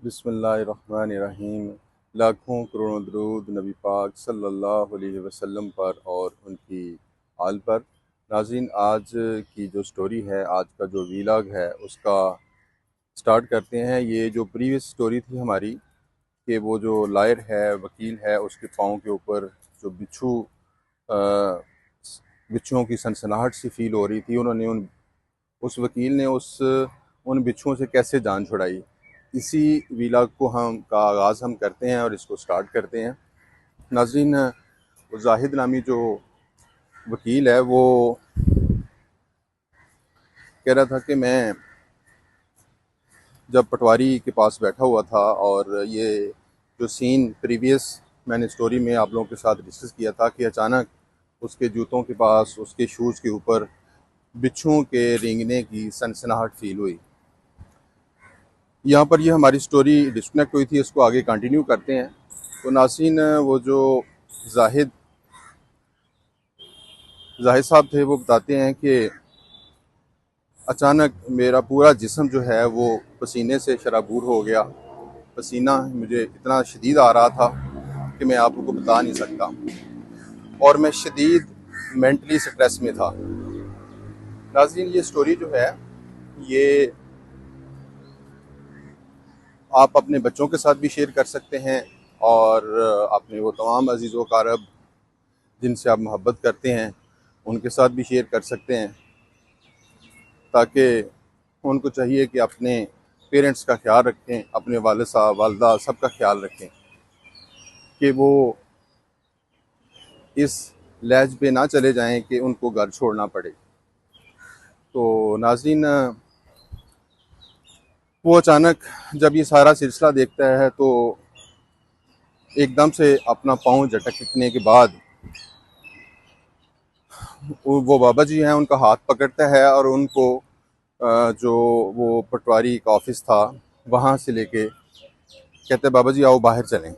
बिस्मिल्लाहिर्रहमानिर्रहीम। लाखों करोड़ों दरूद नबी पाक सल्लल्लाहु अलैहि वसल्लम पर और उनकी आल पर। नाज़रीन, आज की जो स्टोरी है, आज का जो वीलॉग है, उसका स्टार्ट करते हैं। ये जो प्रीवियस स्टोरी थी हमारी कि वो जो लायर है, वकील है, उसके पाँव के ऊपर जो बिच्छुओं की सनसनाहट सी फील हो रही थी, उन्होंने उस वकील ने उन बिच्छुओं से कैसे जान छुड़ाई। इसी वीलॉग को का आगाज़ हम करते हैं और इसको स्टार्ट करते हैं। नाज़रीन, वो जाहिद नामी जो वकील है, वो कह रहा था कि मैं जब पटवारी के पास बैठा हुआ था, और ये जो सीन प्रीवियस मैंने स्टोरी में आप लोगों के साथ डिस्कस किया था कि अचानक उसके जूतों के पास, उसके शूज़ के ऊपर बिच्छुओं के रेंगने की सनसनाहट फील हुई। यहाँ पर ये हमारी स्टोरी डिस्कनेक्ट हुई थी, इसको आगे कंटिन्यू करते हैं। तो नाज़रीन, वो जो जाहिद जाहिद साहब थे, वो बताते हैं कि अचानक मेरा पूरा जिस्म जो है वो पसीने से शराबूर हो गया। पसीना मुझे इतना शदीद आ रहा था कि मैं आप लोगों को बता नहीं सकता, और मैं शदीद मेंटली स्ट्रेस में था। नाज़रीन, ये स्टोरी जो है, ये आप अपने बच्चों के साथ भी शेयर कर सकते हैं, और अपने वो तमाम अजीज़ व कारब जिनसे आप मोहब्बत करते हैं उनके साथ भी शेयर कर सकते हैं, ताकि उनको चाहिए कि अपने पेरेंट्स का ख्याल रखें, अपने वालिद साहब, वालदा, सबका ख्याल रखें, कि वो इस लहज पे ना चले जाएं कि उनको घर छोड़ना पड़े। तो नाज़रीन, वो अचानक जब ये सारा सिलसिला देखता है, तो एकदम से अपना पाँव झटकने के बाद वो बाबा जी हैं, उनका हाथ पकड़ता है और उनको जो वो पटवारी का ऑफिस था वहाँ से लेके कहते हैं, बाबा जी आओ बाहर चलें।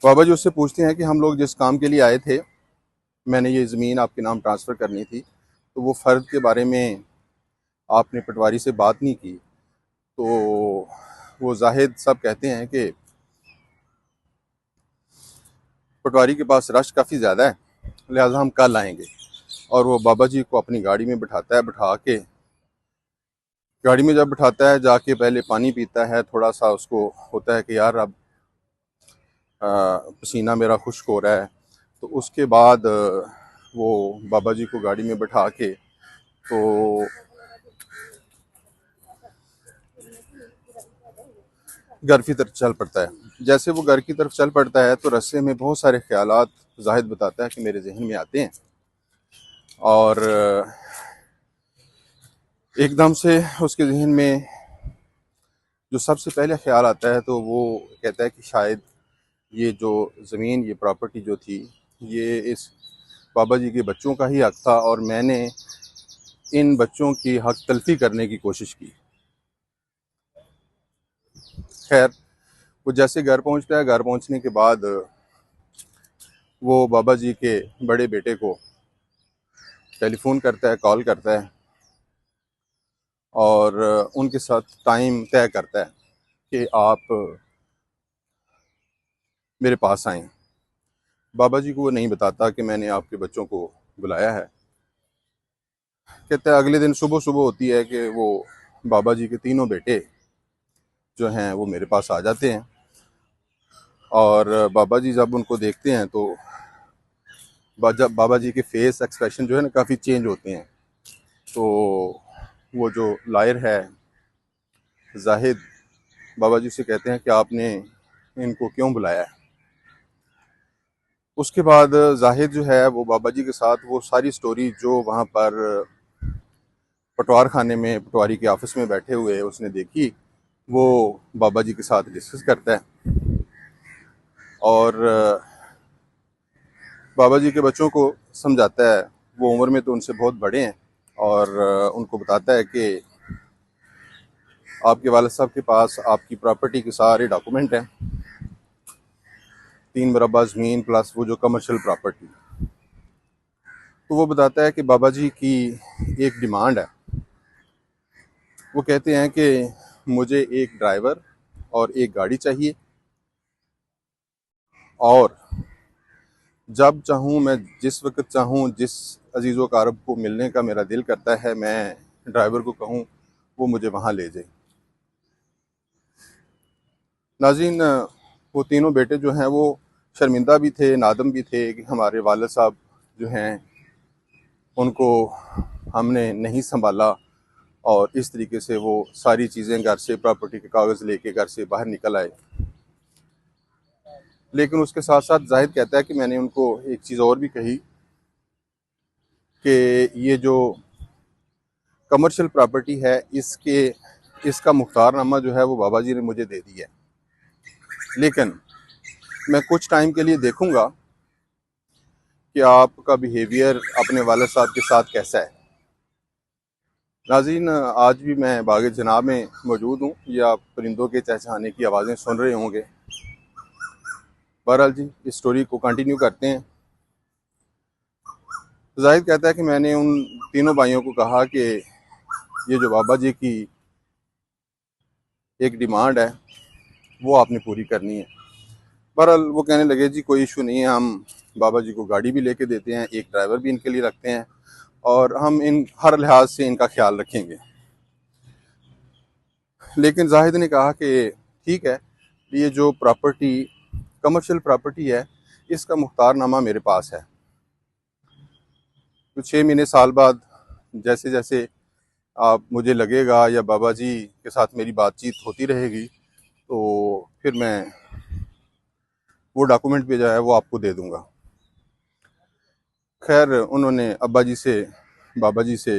बाबा जी उससे पूछते हैं कि हम लोग जिस काम के लिए आए थे, मैंने ये ज़मीन आपके नाम ट्रांसफ़र करनी थी, तो वो फ़र्द के बारे में आपने पटवारी से बात नहीं की। तो वो जाहिद साहब कहते हैं कि पटवारी के पास रश काफ़ी ज़्यादा है, लिहाजा हम कल आएंगे। और वो बाबा जी को अपनी गाड़ी में बिठाता है, बिठा के गाड़ी में जब बिठाता है, जाके पहले पानी पीता है, थोड़ा सा उसको होता है कि यार अब पसीना मेरा खुश्क हो रहा है। तो उसके बाद वो बाबा जी को गाड़ी में बैठा के तो घर की तरफ चल पड़ता है। जैसे वो घर की तरफ चल पड़ता है, तो रास्ते में बहुत सारे ख्यालात जाहिद बताता है कि मेरे जहन में आते हैं, और एकदम से उसके जहन में जो सबसे पहले ख्याल आता है, तो वो कहता है कि शायद ये जो ज़मीन, ये प्रॉपर्टी जो थी, ये इस बाबा जी के बच्चों का ही हक था, और मैंने इन बच्चों की हक तलफी करने की कोशिश की। खैर, वो जैसे घर पहुंचता है, घर पहुंचने के बाद वो बाबा जी के बड़े बेटे को टेलीफोन करता है, कॉल करता है, और उनके साथ टाइम तय करता है कि आप मेरे पास आएँ। बाबा जी को वो नहीं बताता कि मैंने आपके बच्चों को बुलाया है। कहते हैं अगले दिन सुबह सुबह होती है कि वो बाबा जी के तीनों बेटे जो हैं वो मेरे पास आ जाते हैं, और बाबा जी जब उनको देखते हैं, तो जब बाबा जी के फेस एक्सप्रेशन जो है ना, काफ़ी चेंज होते हैं। तो वो जो लायर है जाहिद, बाबा जी से कहते हैं कि आपने इनको क्यों बुलाया है। उसके बाद जाहिद जो है वो बाबा जी के साथ वो सारी स्टोरी जो वहाँ पर पटवार खाने में, पटवारी के ऑफिस में बैठे हुए उसने देखी, वो बाबा जी के साथ डिस्कस करता है, और बाबा जी के बच्चों को समझाता है। वो उम्र में तो उनसे बहुत बड़े हैं, और उनको बताता है कि आपके वालिद साहब के पास आपकी प्रॉपर्टी के सारे डॉक्यूमेंट हैं, 3 मुरब्बा ज़मीन प्लस वो जो कमर्शियल प्रॉपर्टी। तो वो बताता है कि बाबा जी की एक डिमांड है। वो कहते हैं कि मुझे एक ड्राइवर और एक गाड़ी चाहिए, और जब चाहूँ मैं, जिस वक्त चाहूँ, जिस अजीज़ व कारब को मिलने का मेरा दिल करता है, मैं ड्राइवर को कहूँ वो मुझे वहाँ ले जाए। नाज़रीन, वो तीनों बेटे जो हैं वो शर्मिंदा भी थे, नादम भी थे कि हमारे वालिद साहब जो हैं उनको हमने नहीं संभाला, और इस तरीके से वो सारी चीज़ें घर से, प्रॉपर्टी के कागज़ लेके घर से बाहर निकल आए। लेकिन उसके साथ साथ जाहिद कहता है कि मैंने उनको एक चीज़ और भी कही कि ये जो कमर्शियल प्रॉपर्टी है, इसका मुख्तारनामा जो है वो बाबा जी ने मुझे दे दिया है, लेकिन मैं कुछ टाइम के लिए देखूंगा कि आपका बिहेवियर अपने वालिद साहब के साथ कैसा है। नाज़रीन, आज भी मैं बाग जनाब में मौजूद हूँ, या परिंदों के चहचहाने की आवाज़ें सुन रहे होंगे। बहरहाल जी, इस स्टोरी को कंटिन्यू करते हैं। जाहिद कहता है कि मैंने उन तीनों भाइयों को कहा कि ये जो बाबा जी की एक डिमांड है वो आपने पूरी करनी है। बहरहाल वो कहने लगे जी कोई इशू नहीं है, हम बाबा जी को गाड़ी भी लेके देते हैं, एक ड्राइवर भी इनके लिए रखते हैं, और हम इन हर लिहाज से इनका ख्याल रखेंगे। लेकिन जाहिद ने कहा कि ठीक है, ये जो प्रॉपर्टी कमर्शियल प्रॉपर्टी है इसका मुख्तारनामा मेरे पास है। तो 6 महीने साल बाद जैसे जैसे आप मुझे लगेगा या बाबा जी के साथ मेरी बातचीत होती रहेगी, तो फिर मैं वो डॉक्यूमेंट भी जो है वो आपको दे दूंगा। खैर, उन्होंने अब्बा जी से, बाबा जी से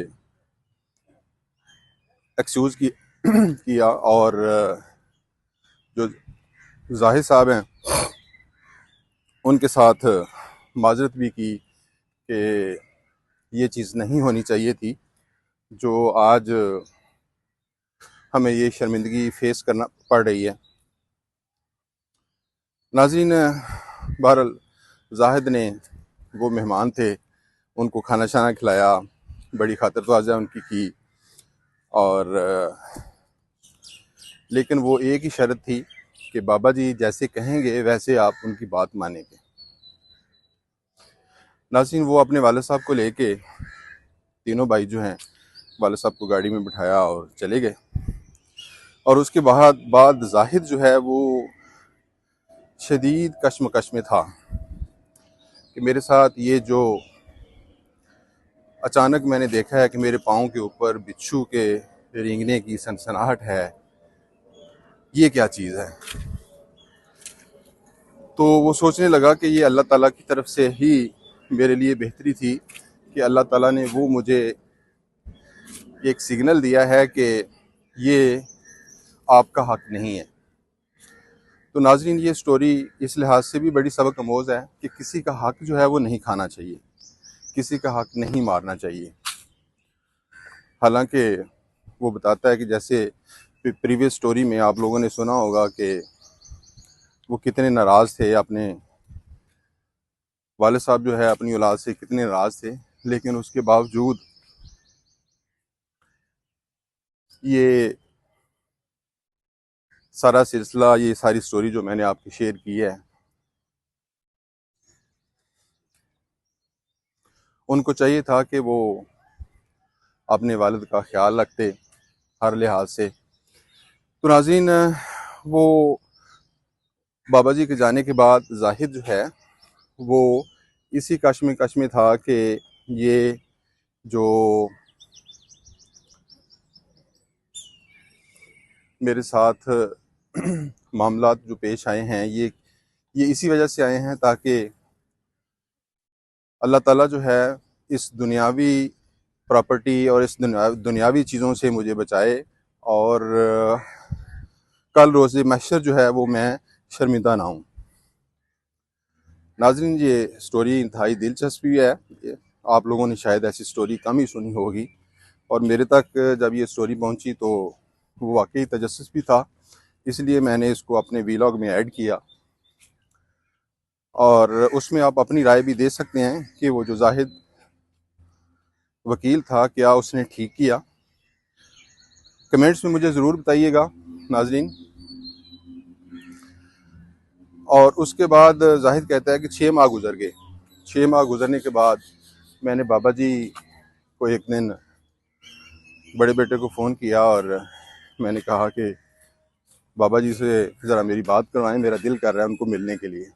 एक्सक्यूज़ किया, और जो जाहिद साहब हैं उनके साथ माजरत भी की कि ये चीज़ नहीं होनी चाहिए थी, जो आज हमें ये शर्मिंदगी फेस करना पड़ रही है। नाज़रीन, बहरहाल जाहिद ने, वो मेहमान थे, उनको खाना शाना खिलाया, बड़ी खातिरतवाज़ा उनकी की, और लेकिन वो एक ही शर्त थी कि बाबा जी जैसे कहेंगे वैसे आप उनकी बात मानेंगे। नाज़रीन, वो अपने वालिद साहब को लेके, तीनों भाई जो हैं, वालिद साहब को गाड़ी में बिठाया और चले गए। और उसके बाद जाहिद जो है वो शदीद कश्मकश में था कि मेरे साथ ये जो अचानक मैंने देखा है कि मेरे पाँव के ऊपर बिच्छू के रेंगने की सनसनाहट है, ये क्या चीज़ है। तो वो सोचने लगा कि ये अल्लाह ताला की तरफ से ही मेरे लिए बेहतरी थी कि अल्लाह ताला ने वो मुझे एक सिग्नल दिया है कि ये आपका हक नहीं है। तो नाजरीन, ये स्टोरी इस लिहाज से भी बड़ी सबक आमोज़ है कि किसी का हक जो है वो नहीं खाना चाहिए, किसी का हक नहीं मारना चाहिए। हालांकि वो बताता है कि जैसे प्रीवियस स्टोरी में आप लोगों ने सुना होगा कि वो कितने नाराज़ थे, अपने वालिद साहब जो है अपनी औलाद से कितने नाराज़ थे, लेकिन उसके बावजूद ये सारा सिलसिला, ये सारी स्टोरी जो मैंने आपकी शेयर की है, उनको चाहिए था कि वो अपने वालिद का ख्याल रखते हर लिहाज से। तो नाज़रीन, वो बाबा जी के जाने के बाद जाहिद जो है वो इसी कश्म में था कि ये जो मेरे साथ मामलात जो पेश आए हैं, ये इसी वजह से आए हैं ताकि अल्लाह ताला जो है इस दुनियावी प्रॉपर्टी और इस दुनियावी चीज़ों से मुझे बचाए, और कल रोज़े महशर जो है वो मैं शर्मिंदा ना हूँ। नाज़रीन, ये स्टोरी इंतहाई दिलचस्पी है, आप लोगों ने शायद ऐसी स्टोरी कम ही सुनी होगी, और मेरे तक जब ये स्टोरी पहुंची तो वो वाकई तजस्सुस भी था, इसलिए मैंने इसको अपने वीलॉग में ऐड किया। और उसमें आप अपनी राय भी दे सकते हैं कि वो जो जाहिद वकील था, क्या उसने ठीक किया। कमेंट्स में मुझे ज़रूर बताइएगा नाजरीन। और उसके बाद जाहिद कहता है कि 6 माह गुजर गए। 6 माह गुजरने के बाद मैंने बाबा जी को एक दिन बड़े बेटे को फ़ोन किया और मैंने कहा कि बाबा जी से ज़रा मेरी बात करवाएं, मेरा दिल कर रहा है उनको मिलने के लिए।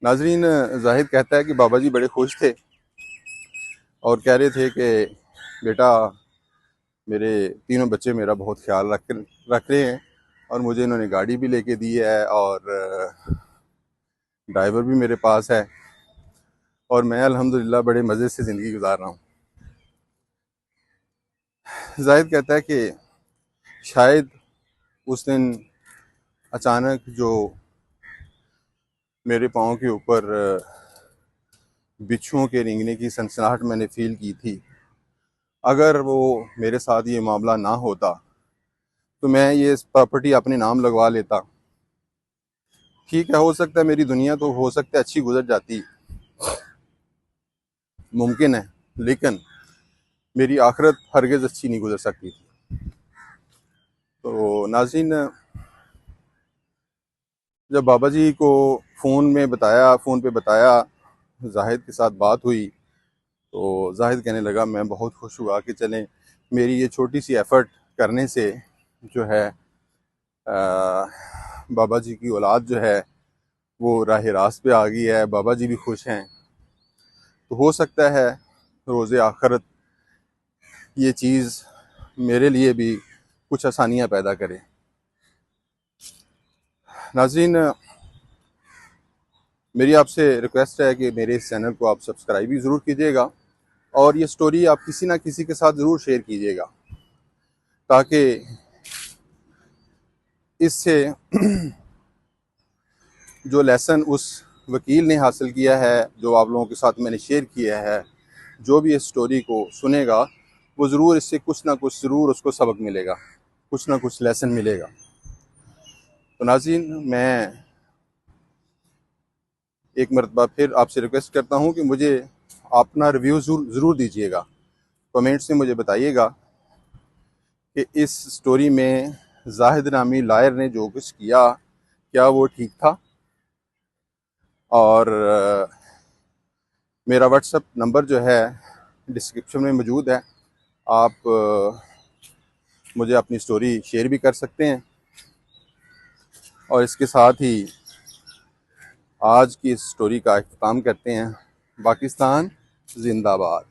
नाजरीन, जाहिद कहता है कि बाबा जी बड़े खुश थे और कह रहे थे कि बेटा, मेरे तीनों बच्चे मेरा बहुत ख्याल रख रहे हैं और मुझे इन्होंने गाड़ी भी लेके दी है और ड्राइवर भी मेरे पास है और मैं अल्हम्दुलिल्लाह बड़े मज़े से ज़िंदगी गुजार रहा हूँ। जाहिद कहता है कि शायद उस दिन अचानक जो मेरे पाँव के ऊपर बिच्छुओं के रेंगने की सनसनाहट मैंने फ़ील की थी, अगर वो मेरे साथ ये मामला ना होता तो मैं ये प्रॉपर्टी अपने नाम लगवा लेता। ठीक है, हो सकता है मेरी दुनिया तो हो सकता है अच्छी गुजर जाती, मुमकिन है, लेकिन मेरी आखिरत हरगिज़ अच्छी नहीं गुजर सकती थी। तो नाज़रीन, जब बाबा जी को फ़ोन पे बताया, जाहिद के साथ बात हुई, तो जाहिद कहने लगा मैं बहुत खुश हुआ कि चलें, मेरी ये छोटी सी एफ़र्ट करने से जो है बाबा जी की औलाद जो है वो राह रास्त पे आ गई है, बाबा जी भी खुश हैं। तो हो सकता है रोज़े आखिरत ये चीज़ मेरे लिए भी कुछ आसानियाँ पैदा करे। नाज़रीन, मेरी आपसे रिक्वेस्ट है कि मेरे इस चैनल को आप सब्सक्राइब भी ज़रूर कीजिएगा और ये स्टोरी आप किसी ना किसी के साथ ज़रूर शेयर कीजिएगा, ताकि इससे जो लेसन उस वकील ने हासिल किया है, जो आप लोगों के साथ मैंने शेयर किया है, जो भी इस स्टोरी को सुनेगा वो ज़रूर इससे कुछ ना कुछ ज़रूर उसको सबक मिलेगा, कुछ ना कुछ लेसन मिलेगा। तो नाज़रीन, मैं एक मरतबा फिर आपसे रिक्वेस्ट करता हूँ कि मुझे अपना रिव्यू ज़रूर दीजिएगा, कमेंट्स में मुझे बताइएगा कि इस स्टोरी में जाहिद नामी लायर ने जो कुछ किया क्या वो ठीक था। और मेरा व्हाट्सएप नंबर जो है डिस्क्रिप्शन में मौजूद है, आप मुझे अपनी स्टोरी शेयर भी कर सकते हैं। और इसके साथ ही आज की इस स्टोरी का इख्तिताम करते हैं। पाकिस्तान जिंदाबाद।